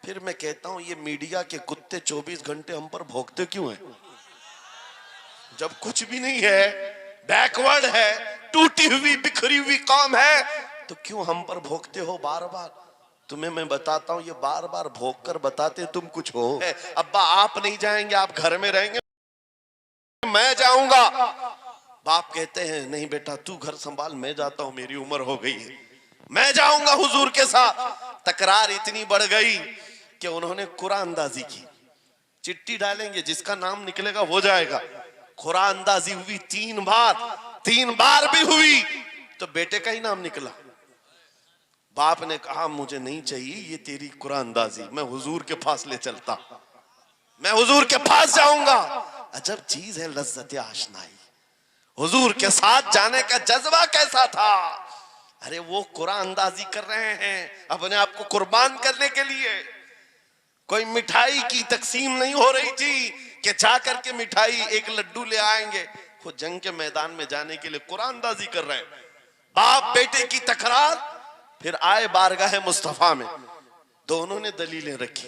फिर मैं कहता हूं ये मीडिया के कुत्ते 24 घंटे हम पर भौंकते क्यों हैं? जब कुछ भी नहीं है, बैकवर्ड है, टूटी हुई बिखरी हुई कौम है, तो क्यों हम पर भौंकते हो बार बार? तुम्हें मैं बताता हूं, ये बार बार भौंक कर बताते तुम कुछ हो। अब्बा आप नहीं जाएंगे, आप घर में रहेंगे, मैं जाऊंगा। बाप कहते हैं नहीं बेटा तू घर संभाल, मैं जाता हूं, मेरी उम्र हो गई है, मैं जाऊंगा हुजूर के साथ। तकरार इतनी बढ़ गई कि उन्होंने कुरान अंदाजी की। चिट्ठी डालेंगे, जिसका नाम निकलेगा वो जाएगा। कुरान अंदाजी हुई 3 बार, 3 बार भी हुई तो बेटे का ही नाम निकला। बाप ने कहा मुझे नहीं चाहिए ये तेरी कुरान अंदाजी, मैं हुजूर के पास ले चलता, मैं हुजूर के पास जाऊंगा। अजब चीज है लज्जत आशनाई। हुजूर के साथ जाने का जज्बा कैसा था? अरे वो कुरान अंदाजी कर रहे हैं अपने आप को कुर्बान करने के लिए। कोई मिठाई की तकसीम नहीं हो रही थी कि जाकर के मिठाई एक लड्डू ले आएंगे। वो जंग के मैदान में जाने के लिए कुरान अंदाजी कर रहे हैं। बाप बेटे की तकरार। फिर आए बारगाह मुस्तफा में, दोनों ने दलीलें रखी।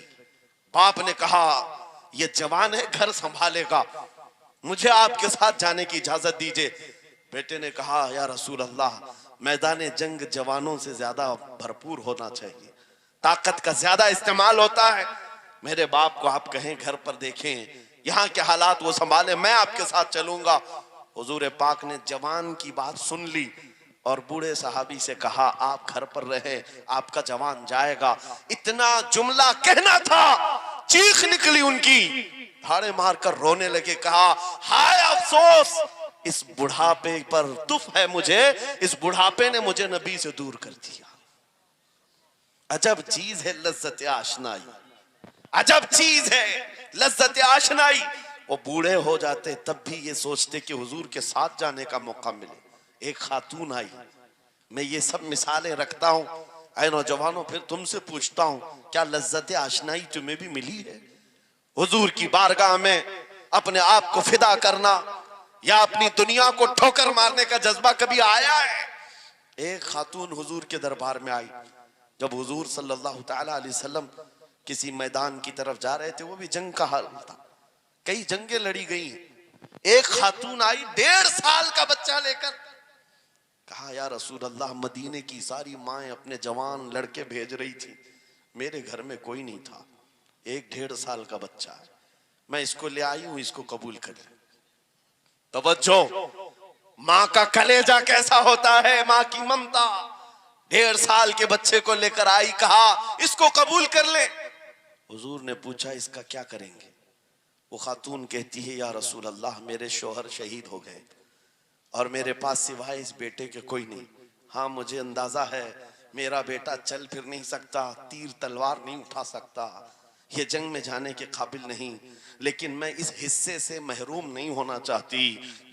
बाप ने कहा ये जवान है, घर संभालेगा, मुझे आपके साथ जाने की इजाजत दीजिए। बेटे ने कहा या रसूल अल्लाह, मैदान जंग जवानों से ज्यादा भरपूर होना चाहिए, ताकत का ज्यादा इस्तेमाल होता है। मेरे बाप को आप कहें घर पर देखें, यहाँ के हालात वो संभाले, मैं आपके साथ चलूंगा। हुजूर पाक ने जवान की बात सुन ली और बूढ़े सहाबी से कहा आप घर पर रहे, आपका जवान जाएगा। इतना जुमला कहना था, चीख निकली उनकी, भाड़े मारकर रोने लगे। कहा हाय अफसोस, इस बुढ़ापे पर तुफ है मुझे, इस बुढ़ापे ने मुझे नबी से दूर कर दिया। अजब चीज है लज्जत आशनाई, अजब चीज है लज्जत आशनाई। वो बूढ़े हो जाते तब भी ये सोचते कि हुजूर के साथ जाने का मौका मिले। एक खातून आई, मैं ये सब मिसालें रखता हूं। ऐ नौजवानों, फिर तुमसे पूछता हूं, क्या लज्जत आशनाई तुम्हें भी मिली है? हुजूर की बारगाह में अपने आप को फिदा करना या अपनी दुनिया को ठोकर मारने का जज्बा कभी आया है? एक खातून हुजूर के दरबार में आई। जब हुजूर सल्लल्लाहु तआला अलैहि वसल्लम किसी मैदान की तरफ जा रहे थे, वो भी जंग का हाल था, कई जंगें लड़ी गई। एक खातून आई 1.5 साल का बच्चा लेकर। कहा या रसूल अल्लाह, मदीने की सारी माएं अपने जवान लड़के भेज रही थी, मेरे घर में कोई नहीं था, एक 1.5 साल का बच्चा है, मैं इसको ले आई हूं, इसको कबूल कर ले। तवज्जो, माँ का कलेजा कैसा होता है, माँ की ममता। 1.5 साल के बच्चे को लेकर आई, कहा इसको कबूल कर ले। हुजूर ने पूछा इसका क्या करेंगे? वो खातून कहती है या रसूल अल्लाह, मेरे शोहर शहीद हो गए और मेरे पास सिवाय इस बेटे के कोई नहीं। हाँ मुझे अंदाजा है मेरा बेटा चल फिर नहीं सकता, तीर तलवार नहीं उठा सकता, ये जंग में जाने के काबिल नहीं, लेकिन मैं इस हिस्से से महरूम नहीं होना चाहती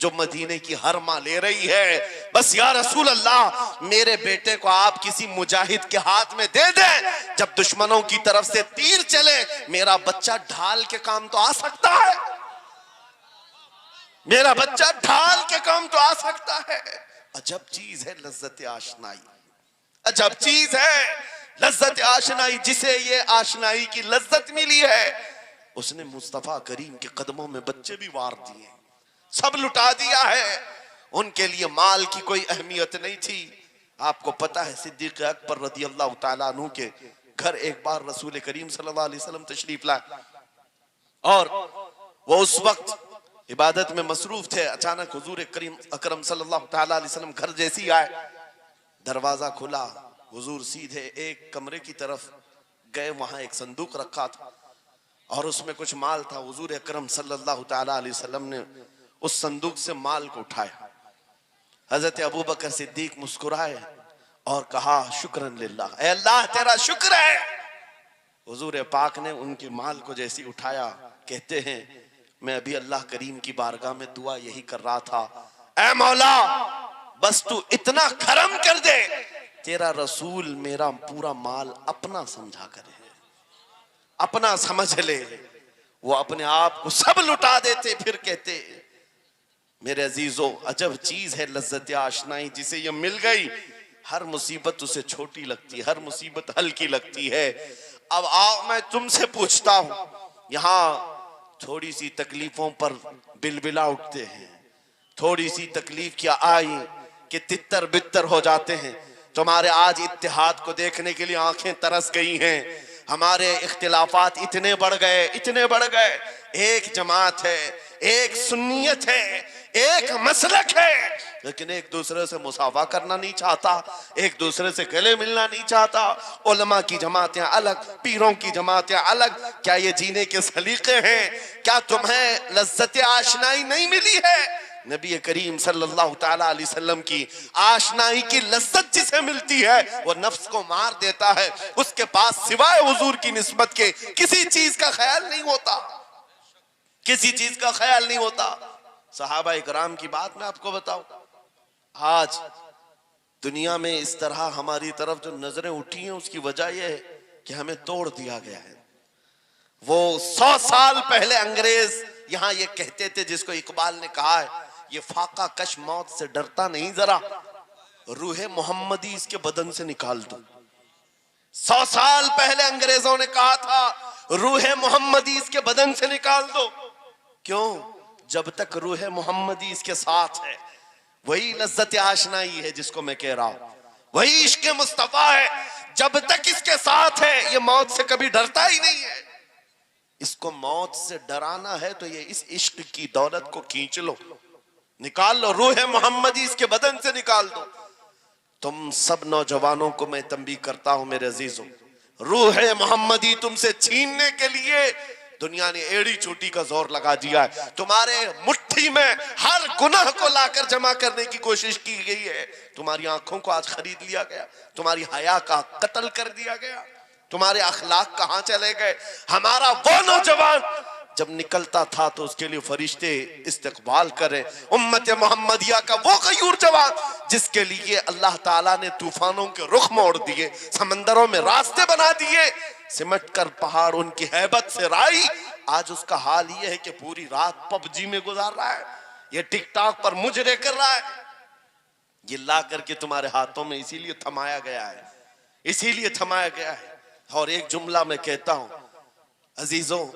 जो मदीने की हर माँ ले रही है। बस या रसूल अल्लाह, मेरे बेटे को आप किसी मुजाहिद के हाथ में दे दें, जब दुश्मनों की तरफ से तीर चले मेरा बच्चा ढाल के काम तो आ सकता है, मेरा बच्चा ढाल के काम तो आ सकता है। अजब चीज है लज्जत आशनाई, अजब चीज है लज्जत आशनाई। जिसे ये आशनाई की लज्जत मिली है उसने मुस्तफा करीम के कदमों में बच्चे भी वार दिए, सब लुटा दिया है। उनके लिए माल की कोई अहमियत नहीं थी। आपको पता है सिद्दीक अकबर रज़ी अल्लाह तआला अन्हु के घर एक बार रसूल करीम सल्लल्लाहु अलैहि वसल्लम तशरीफ लाए और वो उस वक्त इबादत में मसरूफ थे। अचानक हुजूर करीम अकरम सल्लल्लाहु तआला अलैहि वसल्लम घर जैसी आए, दरवाजा खुला, हुजूर सीधे एक कमरे की तरफ गए, वहां एक संदूक रखा था और उसमें कुछ माल था। हुजूर अकरम सल्लल्लाहु तआला अलैहि वसल्लम ने उस संदूक से माल को उठाया। हजरत अबू बकर सिद्दीक मुस्कुराए और कहा शुक्रन लिल्लाह, ऐ अल्लाह तेरा शुक्र है। हुजूर पाक ने उनके माल को जैसी उठाया, कहते हैं मैं अभी अल्लाह करीम की बारगाह में दुआ यही कर रहा था, ऐ मौला बस तू इतना करम कर दे, तेरा रसूल मेरा पूरा माल अपना समझा करे, अपना समझ ले। वो अपने आप को सब लुटा देते, फिर कहते मेरे अजीजों अजब चीज है लज्जत आशनाई, जिसे ये मिल गई हर मुसीबत उसे छोटी लगती है, हर मुसीबत हल्की लगती है। अब आओ मैं तुमसे पूछता हूं, यहां थोड़ी सी तकलीफों पर बिलबिला उठते हैं, थोड़ी सी तकलीफ क्या आई कि तितर बितर हो जाते हैं। तुम्हारे आज इत्तेहाद को देखने के लिए आंखें तरस गई हैं। हमारे इख्तिलाफात इतने बढ़ गए, इतने बढ़ गए। एक जमात है, एक सुन्नियत है, एक मसलक है, लेकिन एक दूसरे से मुसाफा करना नहीं चाहता, एक दूसरे से गले मिलना नहीं चाहता। उलमा की जमातें अलग, पीरों की जमातें अलग। क्या ये जीने के सलीके हैं? क्या तुम्हें लज्जत आशनाई नहीं मिली है? नबी करीम सल्लल्लाहु ताला अलैहि वसल्लम की आशनाई की लज्जत जिसे मिलती है वो नफ्स को मार देता है। उसके पास सिवाय हुजूर की निस्बत के किसी चीज का ख्याल नहीं होता, किसी चीज का ख्याल नहीं होता। सहाबा इकराम की बात मैं आपको बताऊं, आज दुनिया में इस तरह हमारी तरफ जो नजरें उठी हैं उसकी वजह यह है कि हमें तोड़ दिया गया है। वो 100 साल पहले अंग्रेज यहां ये कहते थे, जिसको इकबाल ने कहा है, ये फाका कश मौत से डरता नहीं जरा, रूहे मोहम्मदी इसके बदन से निकाल दो। 100 साल पहले अंग्रेजों ने कहा था रूहे मोहम्मदी इसके बदन से निकाल दो। क्यों? जब तक रूहे मोहम्मदी इसके साथ है, वही लज्जत आशनाई है जिसको मैं कह रहा हूं, वही इश्क मुस्तफा है। जब तक इसके साथ है ये मौत से कभी डरता ही नहीं है। इसको मौत से डराना है तो ये इस इश्क की दौलत को खींच लो, निकाल लो, रूह मोहम्मदी इसके बदन से निकाल दो। तुम सब नौजवानों को मैं तंबीह करता हूं मेरे अजीजों, रूह मोहम्मदी तुमसे छीनने के लिए दुनिया ने एड़ी चोटी का जोर लगा दिया है। तुम्हारे मुट्ठी में हर गुनाह को लाकर जमा करने की कोशिश की गई है। तुम्हारी आंखों को आज खरीद लिया गया, तुम्हारी हया का कत्ल कर दिया गया, तुम्हारे अखलाक कहां चले गए। हमारा वो नौजवान जब निकलता था तो उसके लिए फरिश्ते इस्तकबाल करे। उम्मत मोहम्मदिया का वो गयूर जवान जिसके लिए अल्लाह ताला ने तूफानों के रुख मोड़ दिए, समंदरों में रास्ते बना दिए, सिमट कर पहाड़ उनकी हैबत से राई। आज उसका हाल ये है कि पूरी रात पबजी में गुजार रहा है, ये टिकटॉक पर मुजरे कर रहा है। ये ला करके तुम्हारे हाथों में इसीलिए थमाया गया है, इसीलिए थमाया गया है। और एक जुमला मैं कहता हूं अजीजों,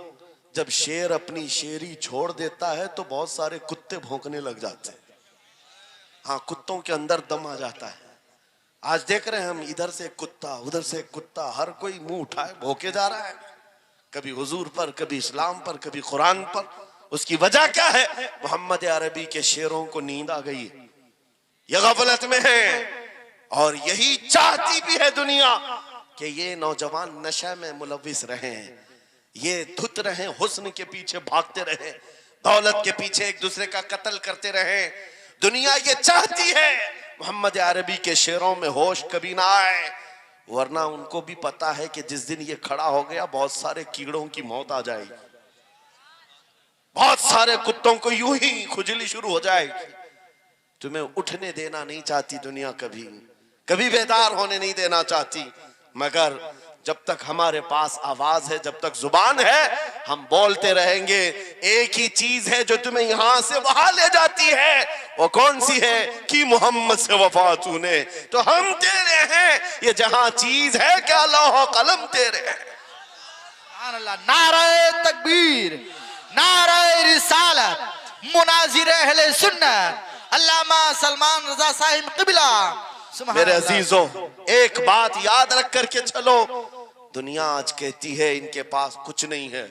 जब शेर अपनी शेरी छोड़ देता है तो बहुत सारे कुत्ते भौंकने लग जाते हैं। हाँ, कुत्तों के अंदर दम आ जाता है। आज देख रहे हैं हम, इधर से एक कुत्ता, उधर से एक कुत्ता, हर कोई मुंह उठाए भौंके जा रहा है, कभी हुजूर पर, कभी इस्लाम पर, कभी कुरान पर। उसकी वजह क्या है? मोहम्मद अरबी के शेरों को नींद आ गई है, ये गफलत में है। और यही चाहती भी है दुनिया कि ये नौजवान नशा में मुलविस रहे, ये धुत रहे, हुस्न के पीछे भागते रहे, दौलत के पीछे एक दूसरे का कत्ल करते रहे। दुनिया ये चाहती है मोहम्मद अरबी के शेरों में होश कभी ना आए, वरना उनको भी पता है कि जिस दिन ये खड़ा हो गया बहुत सारे कीड़ों की मौत आ जाएगी, बहुत सारे कुत्तों को यूं ही खुजली शुरू हो जाएगी। तुम्हें उठने देना नहीं चाहती दुनिया, कभी कभी बेदार होने नहीं देना चाहती, मगर जब तक हमारे पास आवाज है, जब तक जुबान है, हम बोलते रहेंगे। एक ही चीज है जो तुम्हें यहां से वहां ले जाती है, वो कौन सी है? कि मोहम्मद से वफा तूने, तो हम तेरे हैं। ये जहां चीज है क्या लौह कलम तेरे हैं। नारे तकबीर, नारे रिसालत, मुनाजिर अहले सुन्नत अल्लामा सलमान रजा साहिब क़िबला। मेरे अजीजों, एक बात याद रख करके चलो, दुनिया आज कहती है इनके पास कुछ नहीं है,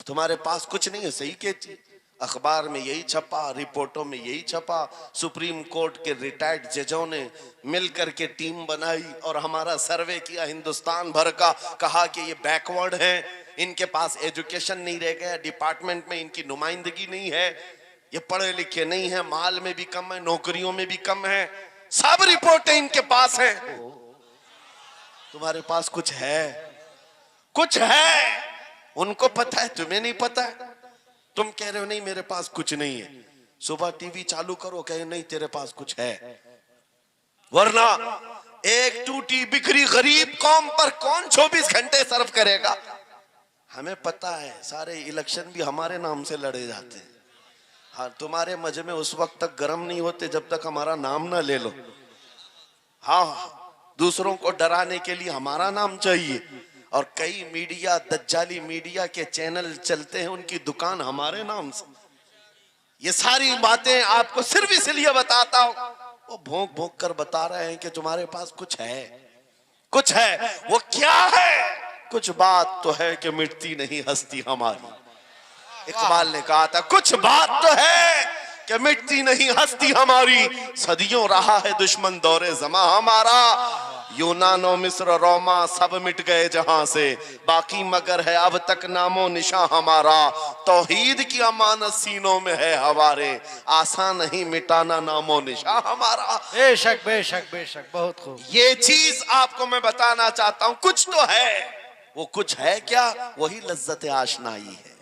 तुम्हारे पास कुछ नहीं है, सही कहती। अखबार में यही छपा, रिपोर्टों में यही छपा, सुप्रीम कोर्ट के रिटायर्ड जजों ने मिलकर के टीम बनाई और हमारा सर्वे किया हिंदुस्तान भर का, कहा कि ये बैकवर्ड है, इनके पास एजुकेशन नहीं रह गया, डिपार्टमेंट में इनकी नुमाइंदगी नहीं है, ये पढ़े लिखे नहीं है, माल में भी कम है, नौकरियों में भी कम है, सब रिपोर्टें इनके पास हैं। तुम्हारे पास कुछ है? कुछ है, उनको पता है, तुम्हें नहीं पता है। तुम कह रहे हो नहीं मेरे पास कुछ नहीं है, सुबह टीवी चालू करो, कहे नहीं तेरे पास कुछ है। वरना एक टूटी बिखरी गरीब कौम पर कौन 24 घंटे सर्व करेगा? हमें पता है, सारे इलेक्शन भी हमारे नाम से लड़े जाते हैं। हाँ, तुम्हारे मजमे उस वक्त तक गर्म नहीं होते जब तक हमारा नाम ना ले लो। हाँ, दूसरों को डराने के लिए हमारा नाम चाहिए, और कई मीडिया, दज्जाली मीडिया के चैनल चलते हैं उनकी दुकान हमारे नाम से। ये सारी बातें आपको सिर्फ इसलिए बताता हूं, वो भोंक भोंक कर बता रहे हैं कि तुम्हारे पास कुछ है, कुछ है। वो क्या है? कुछ बात तो है कि मिटती नहीं हस्ती हमारी। इकबाल ने कहा था कुछ बात तो है कि मिटती नहीं हस्ती हमारी। सदियों रहा है दुश्मन दौरे ज़मा हमारा। यूनानो मिस्र रोमा सब मिट गए जहां से, बाकी मगर है अब तक नामो निशा हमारा। तौहीद की अमानत सीनों में है हमारे, आसान नहीं मिटाना नामो निशा हमारा। बेशक बेशक बेशक, बहुत खूब। ये चीज आपको मैं बताना चाहता हूं, कुछ तो है। वो कुछ है क्या? वही लज्जत आशनाई है,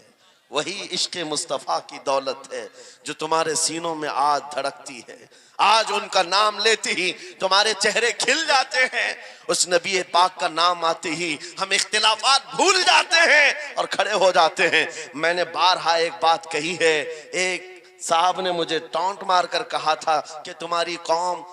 वही इश्क मुस्तफा की दौलत है जो तुम्हारे सीनों में आज धड़कती है। आज उनका नाम लेते ही तुम्हारे चेहरे खिल जाते हैं। उस नबी पाक का नाम आते ही हम इख्तिलाफात भूल जाते हैं और खड़े हो जाते हैं। मैंने बारहा एक बात कही है। एक साहब ने मुझे टॉन्ट मारकर कहा था कि तुम्हारी कौम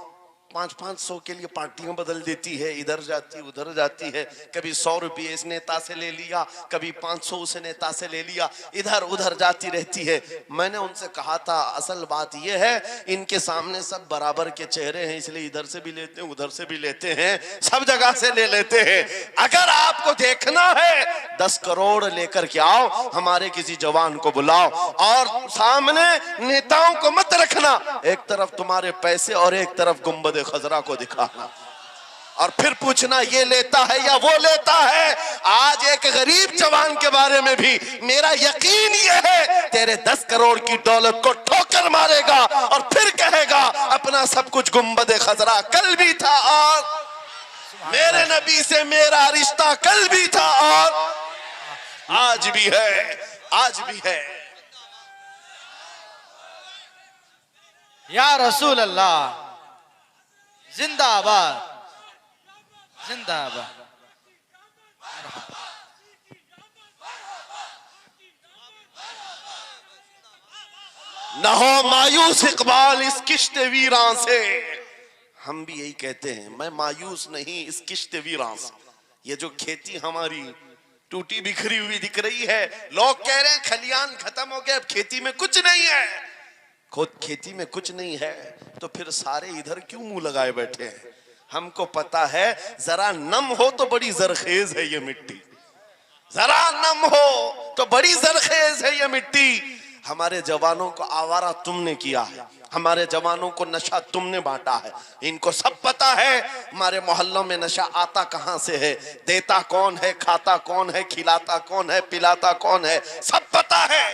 500-500 के लिए पार्टियां बदल देती है, इधर जाती उधर जाती है, कभी 100 रुपये इस नेता से ले लिया, कभी 500 उस नेता से ले लिया, इधर उधर जाती रहती है। मैंने उनसे कहा था असल बात यह है इनके सामने सब बराबर के चेहरे हैं, इसलिए इधर से भी लेते हैं उधर से भी लेते हैं, सब जगह से ले लेते हैं। अगर आपको देखना है 10 करोड़ लेकर के आओ, हमारे किसी जवान को बुलाओ और सामने नेताओं को मत रखना। एक तरफ तुम्हारे पैसे और एक तरफ गुंबद खजरा को दिखाना और फिर पूछना ये लेता है या वो लेता है। आज एक गरीब जवान के बारे में भी मेरा यकीन ये है तेरे 10 करोड़ की दौलत को ठोकर मारेगा और फिर कहेगा अपना सब कुछ गुंबद खजरा कल भी था और मेरे नबी से मेरा रिश्ता कल भी था और आज भी है, आज भी है। या रसूल अल्लाह जिंदाबाद जिंदाबाद। न हो मायूस इकबाल इस किश्त वीरां से। हम भी यही कहते हैं, मैं मायूस नहीं इस किश्त वीरां से। ये जो खेती हमारी टूटी बिखरी हुई दिख रही है, लोग कह रहे हैं खलियान खत्म हो गए, अब खेती में कुछ नहीं है। खुद खेती में कुछ नहीं है तो फिर सारे इधर क्यों मुंह लगाए बैठे हैं? हमको पता है जरा नम हो तो बड़ी जरखेज है ये मिट्टी, जरा नम हो तो बड़ी जरखेज है ये मिट्टी। हमारे जवानों को आवारा तुमने किया है, हमारे जवानों को नशा तुमने बांटा है। इनको सब पता है हमारे मोहल्लों में नशा आता कहां से है, देता कौन है, खाता कौन है, खिलाता कौन है, पिलाता कौन है, सब पता है।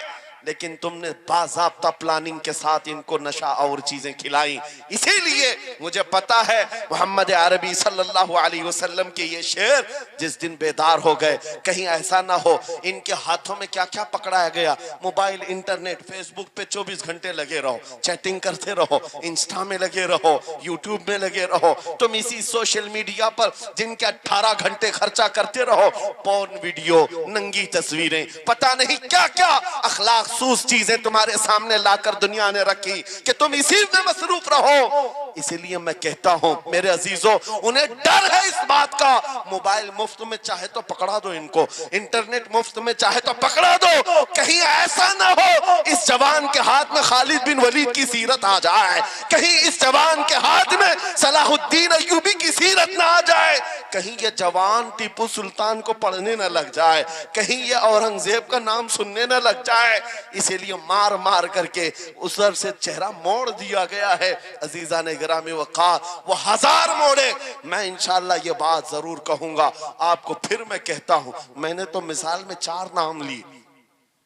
लेकिन तुमने बाज़ाब्ता प्लानिंग के साथ इनको नशा और चीजें खिलाई। इसीलिए मुझे पता है मोहम्मद अरबी सल्लल्लाहु अलैहि वसल्लम के ये शेर जिस दिन बेदार हो गए, कहीं ऐसा ना हो इनके हाथों में क्या क्या पकड़ाया गया। मोबाइल, इंटरनेट, फेसबुक पे 24 घंटे लगे रहो, चैटिंग करते रहो, इंस्टा में लगे रहो, यूट्यूब में लगे रहो। तुम इसी सोशल मीडिया पर जिनके 18 घंटे खर्चा करते रहो, पोर्न वीडियो, नंगी तस्वीरें, पता नहीं क्या क्या अखलाक सूस चीजें तुम्हारे सामने लाकर दुनिया ने रखी कि तुम इसी में मसरूफ रहो। इसीलिए मैं कहता हूं मेरे अजीजों, उन्हें डर है इस बात का। मोबाइल मुफ्त में चाहे तो पकड़ा दो इनको, इंटरनेट मुफ्त में चाहे तो पकड़ा दो, कहीं ऐसा ना हो इस जवान के हाथ में खालिद बिन वलीद की सीरत आ जाए, कहीं इस जवान के हाथ में सलाहुद्दीन अय्यूबी की सीरत ना आ जाए, कहीं ये जवान टीपू सुल्तान को पढ़ने न लग जाए, कहीं ये औरंगजेब का नाम सुनने न लग जाए। इसीलिए मार मार करके उस तरफ से चेहरा मोड़ दिया गया है। अजीजा ने गिरामी वक़ार वो 1000 मोड़े, मैं इंशाअल्लाह ये बात जरूर कहूंगा आपको। फिर मैं कहता हूं, मैंने तो मिसाल में 4 नाम लिए,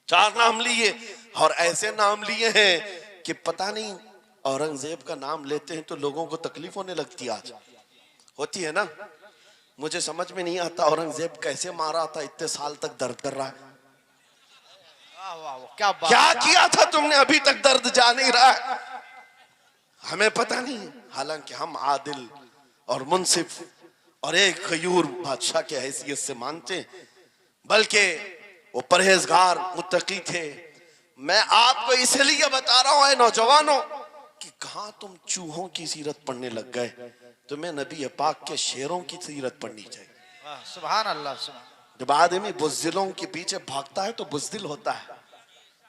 4 नाम लिए और ऐसे नाम लिए हैं कि पता नहीं औरंगजेब का नाम लेते हैं तो लोगों को तकलीफ होने लगती, आज होती है ना। मुझे समझ में नहीं आता औरंगजेब कैसे मारा था, इतने साल तक दर्द कर रहा है। क्या बात, क्या किया था तुमने, अभी तक दर्द जा नहीं रहा है, हमें पता नहीं। हालांकि हम आदिल और मुंसिफ और एक गयूर बादशाह के हैसियत से मानते हैं, बल्कि वो परहेजगार मुत्तकी थे। मैं आपको इसलिए बता रहा हूं नौजवानों कि कहां तुम चूहों की सीरत पढ़ने लग गए, तुम्हें नबी पाक के शेरों की सीरत पढ़नी चाहिए। सुभान अल्लाह। जब आदमी बुज़दिलों के पीछे भागता है तो बुज़दिल होता है।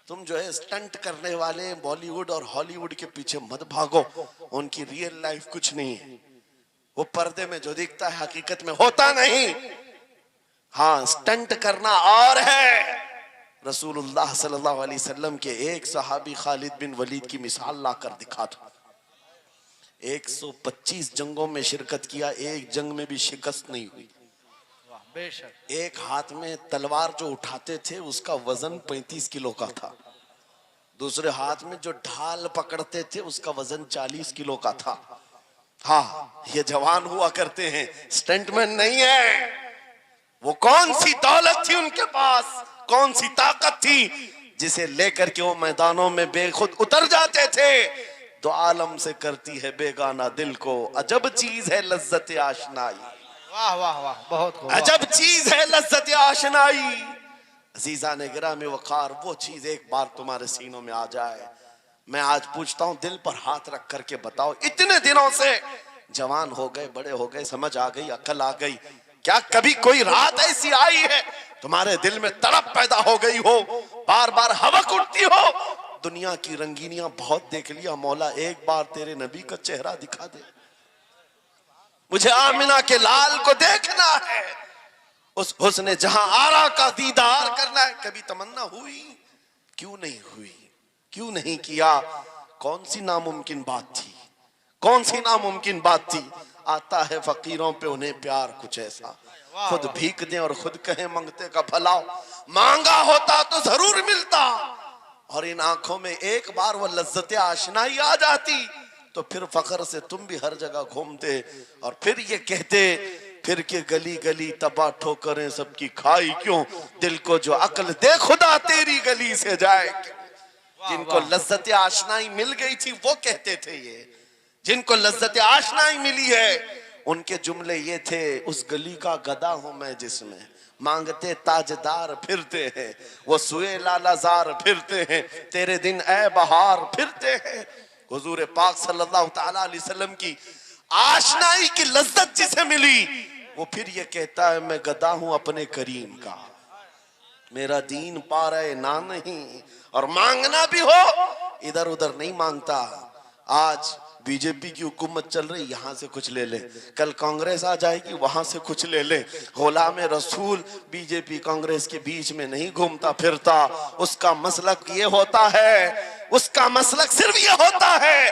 तुम जो है स्टंट करने वाले बॉलीवुड और हॉलीवुड के पीछे मत भागो, उनकी रियल लाइफ कुछ नहीं है। वो पर्दे में जो दिखता है हकीकत में होता नहीं। हाँ, स्टंट करना और है। रसूलुल्लाह सल्लल्लाहु अलैहि वसल्लम के एक सहाबी खालिद बिन वलीद की मिसाल लाकर दिखा दो। 125 जंगों में शिरकत किया, एक जंग में भी शिकस्त नहीं हुई। बेशक। एक हाथ में तलवार जो उठाते थे उसका वजन 35 किलो का था। दूसरे हाथ में जो ढाल पकड़ते थे उसका वजन 40 किलो का था। हाँ, ये जवान हुआ करते हैं, स्टंटमैन नहीं है। वो कौन सी दौलत थी उनके पास, कौन सी ताकत थी जिसे लेकर के वो मैदानों में बेखुद उतर जाते थे। दो आलम से करती है बेगाना दिल को, अजब चीज है लज्जत आशनाई। वाह वाह वाह, बहुत खूब। अजब चीज है लज्जत आशनाई। अजीजा ने गिरामी वकार, वो चीज एक बार तुम्हारे सीनों में आ जाए। मैं आज पूछता हूं, दिल पर हाथ रख करके बताओ, इतने दिनों से जवान हो गए, बड़े हो गए, समझ आ गई, अकल आ गई, क्या कभी कोई रात ऐसी आई है तुम्हारे दिल में तड़प पैदा हो गई हो, बार बार हवक उठती हो? दुनिया की रंगीनियां बहुत देख लिया, मौला एक बार तेरे नबी का चेहरा दिखा दे, मुझे आमिना के लाल को देखना है, उस हुस्न जहां आरा का दीदार करना है। कभी तमन्ना हुई? क्यों नहीं हुई? क्यों नहीं किया? कौन सी नामुमकिन बात थी? कौन सी नामुमकिन बात थी? आता है फकीरों पे उन्हें प्यार कुछ ऐसा, खुद भीख दें और खुद कहें मंगते का भला। मांगा होता तो जरूर मिलता, और इन आंखों में एक बार वो लज्जत आशनाई आ जाती तो फिर फख्र से तुम भी हर जगह घूमते और फिर ये कहते, फिर के गली गली तबाह ठोकरें सबकी खाई क्यों, दिल को जो अक्ल दे खुदा तेरी गली से जाए क्यों। जिनको लज्जत आशनाई मिल गई थी वो कहते थे ये, जिनको लज्जत आशनाई मिली है उनके जुमले ये थे, उस गली का गदा हूं मैं जिसमें मांगते ताजदार फिरते हैं, वो सुए लालाजार फिरते हैं, तेरे दिन ए बहार फिरते हैं। हुजूर पाक सल्लल्लाहु ताला अलैहि वसल्लम की आशनाई की लज्जत जिसे मिली वो फिर ये कहता है, मैं गदा हूं अपने करीम का, मेरा दीन पा रहे ना नहीं, और मांगना भी हो इधर उधर नहीं मांगता। आज बीजेपी की हुकूमत चल रही, यहाँ से कुछ ले ले, कल कांग्रेस आ जाएगी वहां से कुछ ले ले। गुलाम रसूल बीजेपी कांग्रेस के बीच में नहीं घूमता फिरता, उसका मसलक ये होता है, उसका मसलक सिर्फ ये होता है,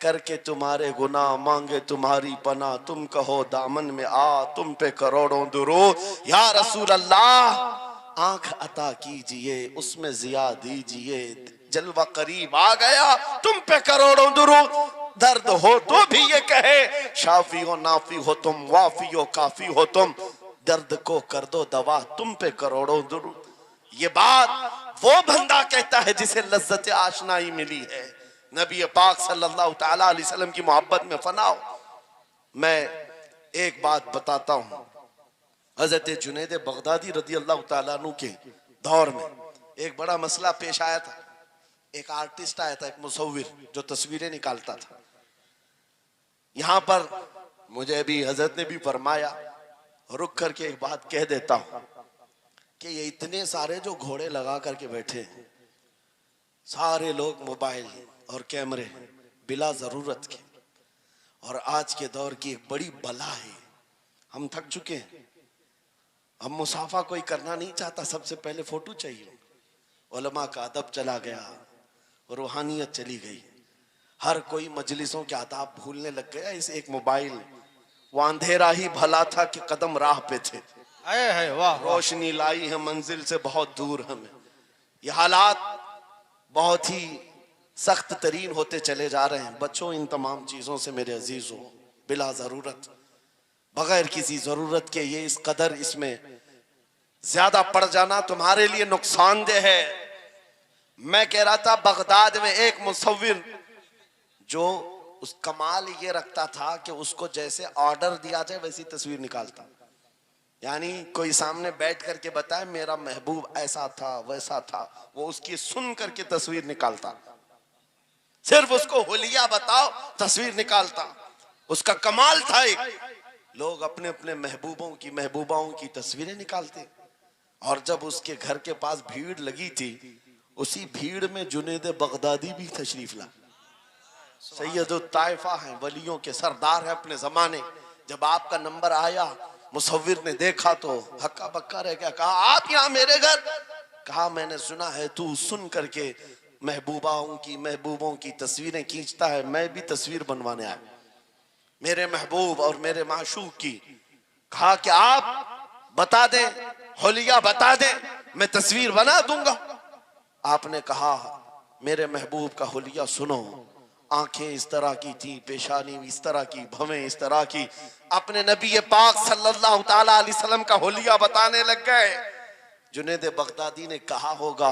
करके तुम्हारे गुनाह मांगे तुम्हारी पना, तुम कहो दामन में आ तुम पे करोड़ों दुरूद। या रसूल अल्लाह आंख अता कीजिए उसमें जिया दीजिए, जलवा करीब आ गया तुम पे करोड़ों दुरूद। दर्द हो तो भी ये कहे, शाफी हो नाफी हो तुम, वाफी हो काफी हो तुम, दर्द को कर दो दवा तुम पे करोड़ों दुरूद। ये बात वो बंदा कहता है जिसे लज्जत आशनाई मिली है, नबी पाक सल्लल्लाहु ताला अलैहि वसल्लम की मोहब्बत में फनाओ। मैं एक बात बताता हूं, हजरत जुनैद बगदादी रदी अल्लाह ताला अन्हु के दौर में एक बड़ा मसला पेश आया था। एक आर्टिस्ट आया था, एक मुसव्विर जो तस्वीरें निकालता था। यहां पर मुझे अभी हजरत ने भी फरमाया, रुक करके एक बात कह देता हूं कि ये इतने सारे जो घोड़े लगा करके बैठे हैं, सारे लोग मोबाइल और कैमरे बिला जरूरत के, और आज के दौर की एक बड़ी बला है। हम थक चुके हैं, हम मुसाफा कोई करना नहीं चाहता, सबसे पहले फोटो चाहिए। उलमा का अदब चला गया, रूहानियत चली गई, हर कोई मजलिसों के आदाब भूलने लग गया। इस एक मोबाइल, वो अंधेरा ही भला था कि कदम राह पे थे, रोशनी लाई है मंजिल से बहुत दूर हमें। ये हालात बहुत ही सख्त तरीन होते चले जा रहे हैं। बच्चों, इन तमाम चीजों से मेरे अजीजों, बिला जरूरत, बगैर किसी जरूरत के ये इस कदर इसमें ज्यादा पड़ जाना तुम्हारे लिए नुकसानदेह है। मैं कह रहा था, बगदाद में एक मुसव्विर जो उस कमाल ये रखता था कि उसको जैसे ऑर्डर दिया जाए वैसी तस्वीर निकालता, यानी कोई सामने बैठ करके बताए मेरा महबूब ऐसा था वैसा था, वो उसकी सुन करके तस्वीर निकालता। सिर्फ उसको हुलिया बताओ तस्वीर निकालता, उसका कमाल था। एक लोग अपने अपने महबूबों की महबूबाओं की तस्वीरें निकालते। और जब उसके घर के पास भीड़ लगी थी, उसी भीड़ में जुनेद बगदादी भी तशरीफ ला। सैयदुत ताइफा हैं, वलियों के सरदार हैं अपने जमाने। जब आपका नंबर आया, मुसव्विर ने देखा तो हक्का बक्का रह गया। कहा आप यहाँ मेरे घर? कहा मैंने सुना है तू सुन करके महबूबाओं की महबूबों की तस्वीरें खींचता है, मैं भी तस्वीर बनवाने आया मेरे महबूब और मेरे माशूक की। कहा कि आप बता दें, होलिया बता दें, मैं तस्वीर बना दूंगा। आपने कहा मेरे महबूब का होलिया सुनो, आंखें इस तरह की थी, पेशानी इस तरह की, भवें इस तरह की। अपने नबी पाक सल्लल्लाहु ताला अलैहि वसल्लम का होलिया बताने लग गए। जुनेद बगदादी ने कहा होगा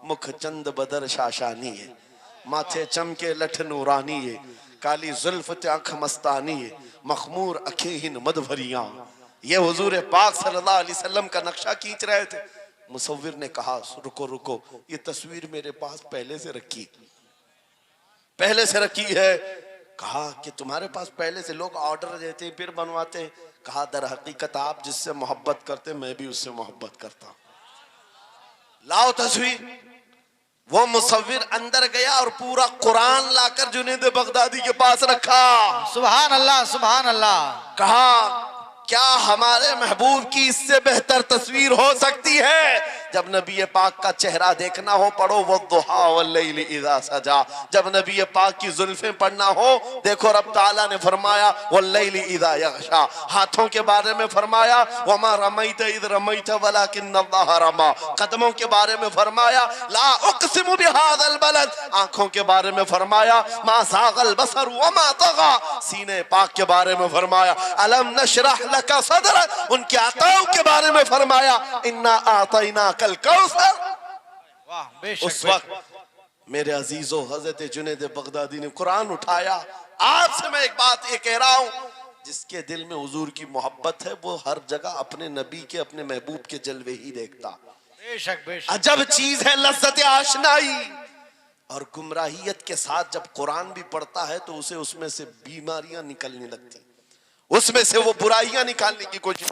मुख चंद बदर शाशानी है, माथे चमके लठ नूरानी है, काली जुल्फ आंख मस्तानी है, मखमूर अखेहिन मदभरियां। ये हुजूर पाक सल्लल्लाहु अलैहि वसल्लम का नक्शा खींच रहे थे। मुसव्विर ने कहा रुको रुको, ये तस्वीर मेरे पास पहले से रखी है। कहा कि तुम्हारे पास पहले से लोग ऑर्डर देते हैं फिर बनवाते हैं। कहा दर हकीकत आप जिससे मोहब्बत करते मैं भी उससे मोहब्बत करता हूं, लाओ तस्वीर। वो मुसव्विर अंदर गया और पूरा कुरान लाकर जुनेद बगदादी के पास रखा। सुभान अल्लाह, सुभान अल्लाह। कहा क्या हमारे महबूब की इससे बेहतर तस्वीर हो सकती है? जब नबी पाक का चेहरा देखना हो पढ़ो वद्दुहा वल्लैलि इज़ा सजा। जब नबी पाक की जुल्फें पढ़ना हो देखो रब ताला ने फरमाया वल्लैलि इज़ा यग़शा। हाथों के बारे में फरमाया वमा रमैत इज़ रमैत वलाकिन्नल्लाह रमा। कदमों के बारे में फरमाया ला उक़सिमु बिहाज़ल बलद। आंखों के बारे में फरमाया मा ज़ाग़ल बसर वमा तग़ा। सीने पाक के बारे में फरमाया अलम नशरह लका सदरक। उनके अताओं के बारे में फरमाया इन्ना आतैना कल कौसर। वाह, बेशक, उस वक्त मेरे अजीजों हजरत जुनेद बगदादी ने कुरान उठाया। आपसे मैं एक बात ये कह रहा हूं, जिसके दिल में हुजूर की मोहब्बत है वो हर जगह अपने नबी के अपने महबूब के जलवे ही देखता। बेशक, बेशक। अजब चीज है लज्जत आशनाई। और गुमराहियत के साथ जब कुरान भी पढ़ता है तो उसे उसमें से बीमारियां निकलने लगती, उसमें से वो बुराइयां निकालने की कोशिश।